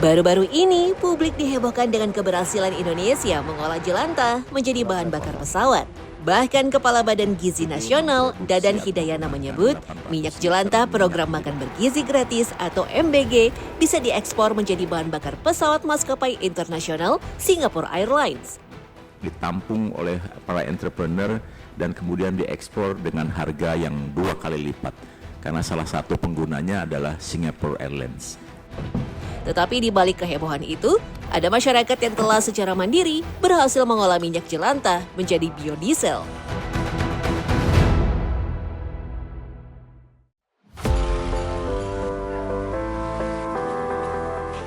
Baru-baru ini, publik dihebohkan dengan keberhasilan Indonesia mengolah jelantah menjadi bahan bakar pesawat. Bahkan Kepala Badan Gizi Nasional, Dadan Hidayana menyebut, minyak jelantah program makan bergizi gratis atau MBG bisa diekspor menjadi bahan bakar pesawat maskapai internasional Singapore Airlines. Ditampung oleh para entrepreneur dan kemudian diekspor dengan harga yang 2 kali lipat. Karena salah satu penggunanya adalah Singapore Airlines. Tetapi di balik kehebohan itu, ada masyarakat yang telah secara mandiri berhasil mengolah minyak jelantah menjadi biodiesel.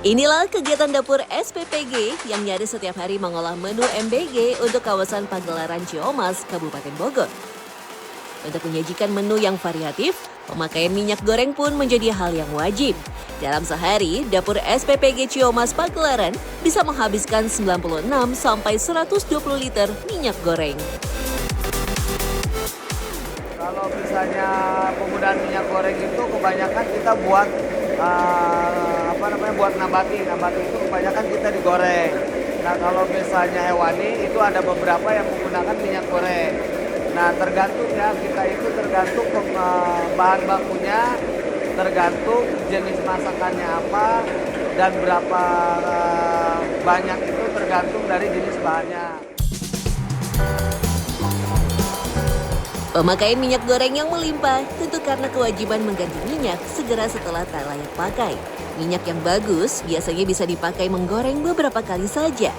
Inilah kegiatan dapur SPPG yang nyaris setiap hari mengolah menu MBG untuk kawasan Pagelaran Ciomas, Kabupaten Bogor. Untuk menyajikan menu yang variatif, pemakaian minyak goreng pun menjadi hal yang wajib. Dalam sehari, dapur SPPG Ciomas Pagelaran bisa menghabiskan 96 sampai 120 liter minyak goreng. Kalau misalnya penggunaan minyak goreng itu kebanyakan kita buat buat nabati itu kebanyakan kita digoreng. Nah kalau misalnya hewani itu ada beberapa yang menggunakan minyak goreng. Nah tergantung ya, kita itu tergantung bahan bakunya, tergantung jenis masakannya apa, dan berapa banyak itu tergantung dari jenis bahannya. Pemakaian minyak goreng yang melimpah tentu karena kewajiban mengganti minyak segera setelah tak layak pakai. Minyak yang bagus biasanya bisa dipakai menggoreng beberapa kali saja.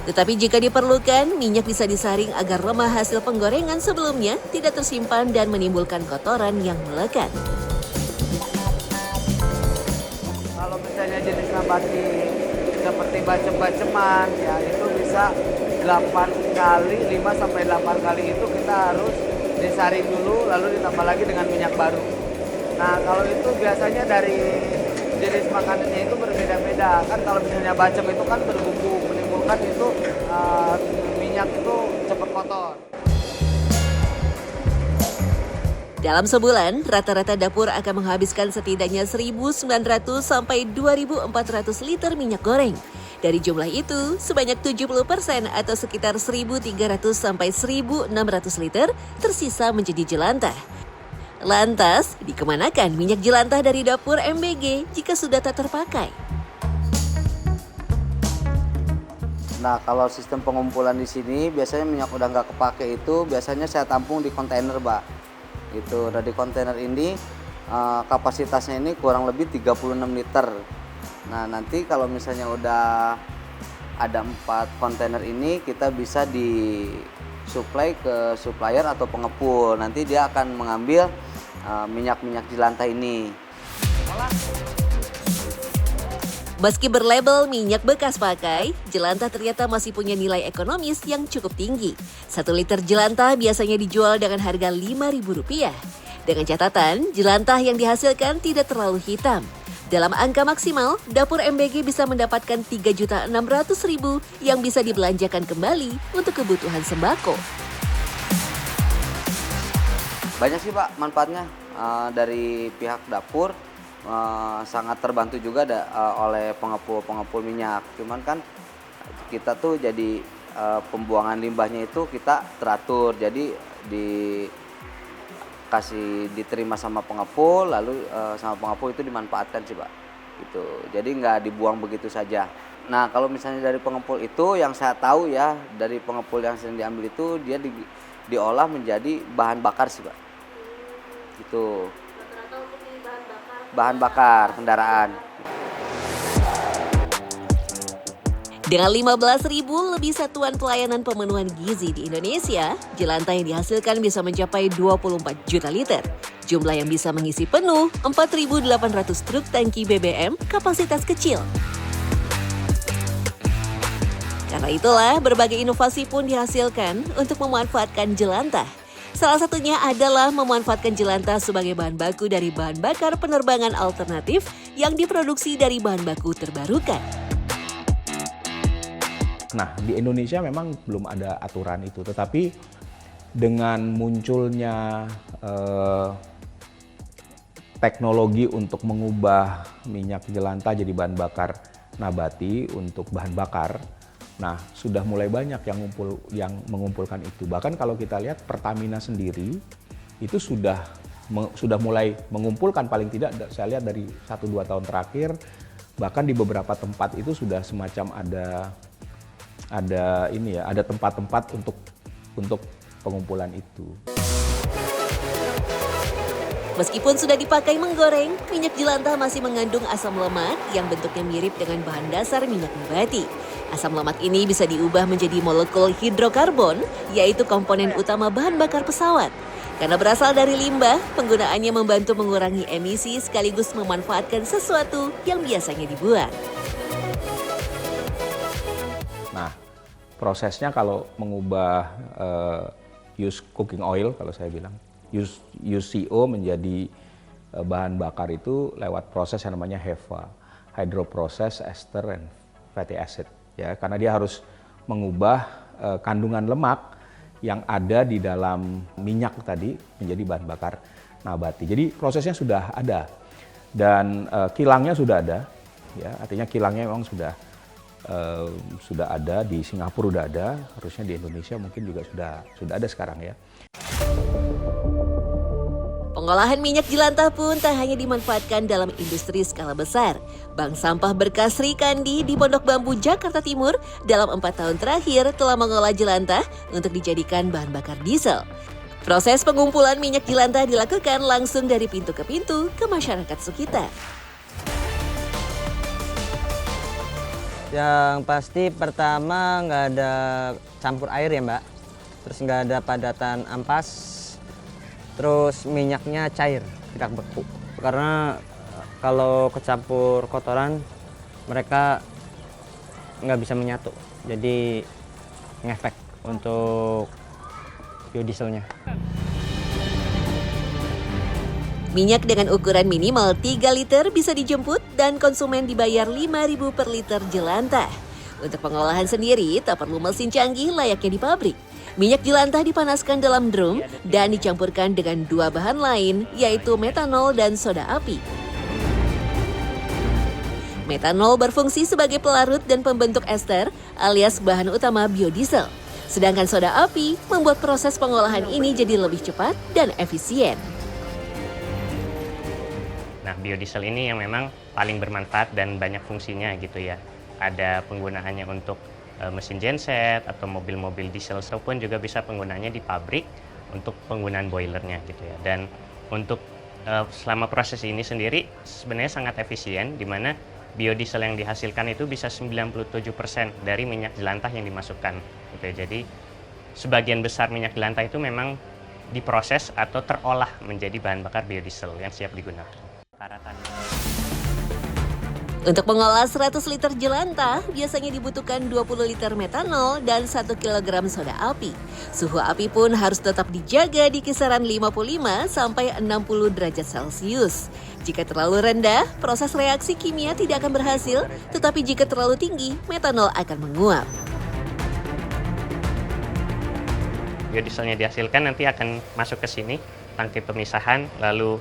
Tetapi jika diperlukan, minyak bisa disaring agar lemah hasil penggorengan sebelumnya tidak tersimpan dan menimbulkan kotoran yang melekat. Kalau misalnya jenis nabati seperti bacem-baceman, ya itu bisa 8 kali, 5 sampai 8 kali itu kita harus disaring dulu, lalu ditambah lagi dengan minyak baru. Nah kalau itu biasanya dari jenis makanannya itu berbeda-beda. Kan kalau misalnya bacem itu kan berbumbu, menimbulkan itu minyak itu cepat kotor. Dalam sebulan, rata-rata dapur akan menghabiskan setidaknya 1.900 sampai 2.400 liter minyak goreng. Dari jumlah itu, sebanyak 70% atau sekitar 1.300 sampai 1.600 liter tersisa menjadi jelantah. Lantas, dikemanakan minyak jelantah dari dapur MBG jika sudah tak terpakai? Nah kalau sistem pengumpulan di sini biasanya minyak udah nggak kepake itu biasanya saya tampung di kontainer, Mbak. Itu dari kontainer ini kapasitasnya ini kurang lebih 36 liter. Nah nanti kalau misalnya udah ada 4 kontainer ini kita bisa disuplai ke supplier atau pengepul. Nanti dia akan mengambil minyak-minyak jelantah ini. Meski berlabel minyak bekas pakai, jelantah ternyata masih punya nilai ekonomis yang cukup tinggi. 1 liter jelantah biasanya dijual dengan harga Rp5.000. Dengan catatan, jelantah yang dihasilkan tidak terlalu hitam. Dalam angka maksimal, dapur MBG bisa mendapatkan Rp3.600.000 yang bisa dibelanjakan kembali untuk kebutuhan sembako. Banyak sih Pak manfaatnya dari pihak dapur, sangat terbantu juga oleh pengepul minyak. Cuman kan kita tuh jadi pembuangan limbahnya itu kita teratur, jadi diterima sama pengepul, lalu sama pengepul itu dimanfaatkan sih Pak. Gitu. Jadi nggak dibuang begitu saja. Nah kalau misalnya dari pengepul itu yang saya tahu ya, dari pengepul yang sering diambil itu dia diolah menjadi bahan bakar sih Pak. Gitu. Bahan bakar kendaraan. Dengan 15.000 lebih satuan pelayanan pemenuhan gizi di Indonesia, jelantah yang dihasilkan bisa mencapai 24 juta liter. Jumlah yang bisa mengisi penuh 4.800 truk tangki BBM kapasitas kecil. Karena itulah berbagai inovasi pun dihasilkan untuk memanfaatkan jelantah. Salah satunya adalah memanfaatkan jelantah sebagai bahan baku dari bahan bakar penerbangan alternatif yang diproduksi dari bahan baku terbarukan. Nah, di Indonesia memang belum ada aturan itu, tetapi dengan munculnya teknologi untuk mengubah minyak jelantah jadi bahan bakar nabati untuk bahan bakar. Nah, sudah mulai banyak yang mengumpulkan itu. Bahkan kalau kita lihat Pertamina sendiri itu sudah mulai mengumpulkan, paling tidak saya lihat dari 1-2 tahun terakhir, bahkan di beberapa tempat itu sudah semacam ada tempat-tempat untuk pengumpulan itu. Meskipun sudah dipakai menggoreng, minyak jelantah masih mengandung asam lemak yang bentuknya mirip dengan bahan dasar minyak nabati. Asam lemak ini bisa diubah menjadi molekul hidrokarbon, yaitu komponen utama bahan bakar pesawat. Karena berasal dari limbah, penggunaannya membantu mengurangi emisi sekaligus memanfaatkan sesuatu yang biasanya dibuang. Nah, prosesnya kalau mengubah used cooking oil, kalau saya bilang, UCO menjadi bahan bakar itu lewat proses yang namanya HEFA, hydroprocess ester and fatty acid, ya, karena dia harus mengubah kandungan lemak yang ada di dalam minyak tadi menjadi bahan bakar nabati. Jadi prosesnya sudah ada dan kilangnya sudah ada, ya, artinya kilangnya memang sudah ada di Singapura, sudah ada, harusnya di Indonesia mungkin juga sudah ada sekarang, ya. Pengolahan minyak jelantah pun tak hanya dimanfaatkan dalam industri skala besar. Bank Sampah Berkas Sri Kandi di Pondok Bambu, Jakarta Timur dalam 4 tahun terakhir telah mengolah jelantah untuk dijadikan bahan bakar diesel. Proses pengumpulan minyak jelantah dilakukan langsung dari pintu ke pintu ke masyarakat sekitar. Yang pasti pertama nggak ada campur air ya Mbak, terus nggak ada padatan ampas, terus minyaknya cair, tidak beku. Karena kalau kecampur kotoran mereka nggak bisa menyatu, jadi ngefek untuk biodieselnya. Minyak dengan ukuran minimal 3 liter bisa dijemput dan konsumen dibayar 5.000 per liter jelantah. Untuk pengolahan sendiri tak perlu mesin canggih layaknya di pabrik. Minyak jelantah dipanaskan dalam drum dan dicampurkan dengan 2 bahan lain, yaitu metanol dan soda api. Metanol berfungsi sebagai pelarut dan pembentuk ester alias bahan utama biodiesel. Sedangkan soda api membuat proses pengolahan ini jadi lebih cepat dan efisien. Nah, biodiesel ini yang memang paling bermanfaat dan banyak fungsinya gitu ya. Ada penggunaannya untuk mesin genset atau mobil-mobil diesel, ataupun juga bisa penggunaannya di pabrik untuk penggunaan boilernya gitu ya. Dan untuk selama proses ini sendiri sebenarnya sangat efisien, di mana biodiesel yang dihasilkan itu bisa 97% dari minyak jelantah yang dimasukkan gitu ya. Jadi sebagian besar minyak jelantah itu memang diproses atau terolah menjadi bahan bakar biodiesel yang siap digunakan. Untuk mengolah 100 liter jelantah, biasanya dibutuhkan 20 liter metanol dan 1 kg soda api. Suhu api pun harus tetap dijaga di kisaran 55 sampai 60 derajat Celcius. Jika terlalu rendah, proses reaksi kimia tidak akan berhasil, tetapi jika terlalu tinggi, metanol akan menguap. Biodieselnya dihasilkan nanti akan masuk ke sini, tangki pemisahan, lalu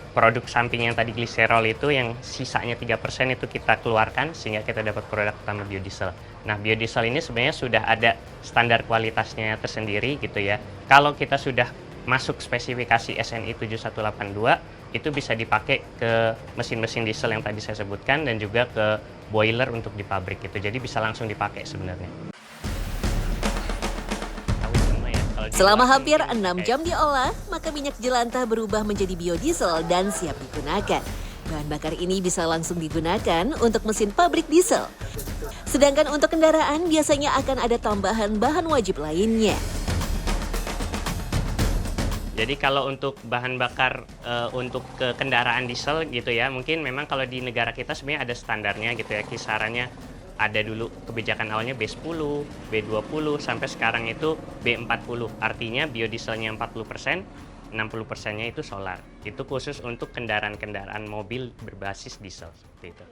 produk samping yang tadi gliserol itu yang sisanya 3% itu kita keluarkan sehingga kita dapat produk utama biodiesel. Nah, biodiesel ini sebenarnya sudah ada standar kualitasnya tersendiri gitu ya. Kalau kita sudah masuk spesifikasi SNI 7182, itu bisa dipakai ke mesin-mesin diesel yang tadi saya sebutkan dan juga ke boiler untuk di pabrik gitu. Jadi bisa langsung dipakai sebenarnya. Selama hampir 6 jam diolah, maka minyak jelantah berubah menjadi biodiesel dan siap digunakan. Bahan bakar ini bisa langsung digunakan untuk mesin pabrik diesel. Sedangkan untuk kendaraan biasanya akan ada tambahan bahan wajib lainnya. Jadi kalau untuk bahan bakar untuk ke kendaraan diesel gitu ya, mungkin memang kalau di negara kita sebenarnya ada standarnya gitu ya, kisarannya. Ada dulu kebijakan awalnya B10, B20, sampai sekarang itu B40. Artinya biodieselnya 40%, 60%-nya itu solar. Itu khusus untuk kendaraan-kendaraan mobil berbasis diesel seperti itu.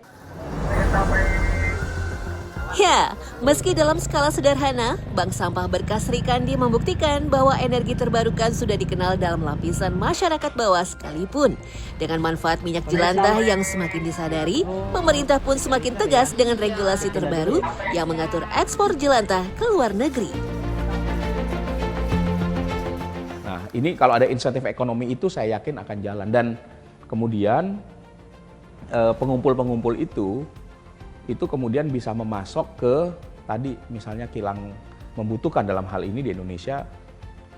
Ya, meski dalam skala sederhana, Bank Sampah Berkas Srikandi membuktikan bahwa energi terbarukan sudah dikenal dalam lapisan masyarakat bawah sekalipun. Dengan manfaat minyak jelantah yang semakin disadari, pemerintah pun semakin tegas dengan regulasi terbaru yang mengatur ekspor jelantah ke luar negeri. Nah, ini kalau ada insentif ekonomi itu saya yakin akan jalan. Dan kemudian pengumpul-pengumpul itu kemudian bisa memasok ke tadi misalnya kilang membutuhkan dalam hal ini di Indonesia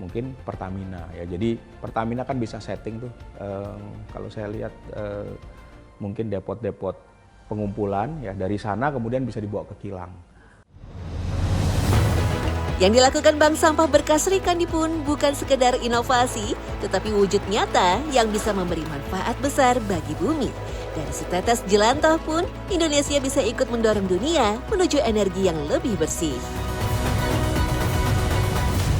mungkin Pertamina ya. Jadi Pertamina kan bisa setting tuh kalau saya lihat mungkin depot-depot pengumpulan ya, dari sana kemudian bisa dibawa ke kilang. Yang dilakukan Bank Sampah Berkas Srikandi pun bukan sekedar inovasi, tetapi wujud nyata yang bisa memberi manfaat besar bagi bumi. Dari setetes jelantah pun, Indonesia bisa ikut mendorong dunia menuju energi yang lebih bersih.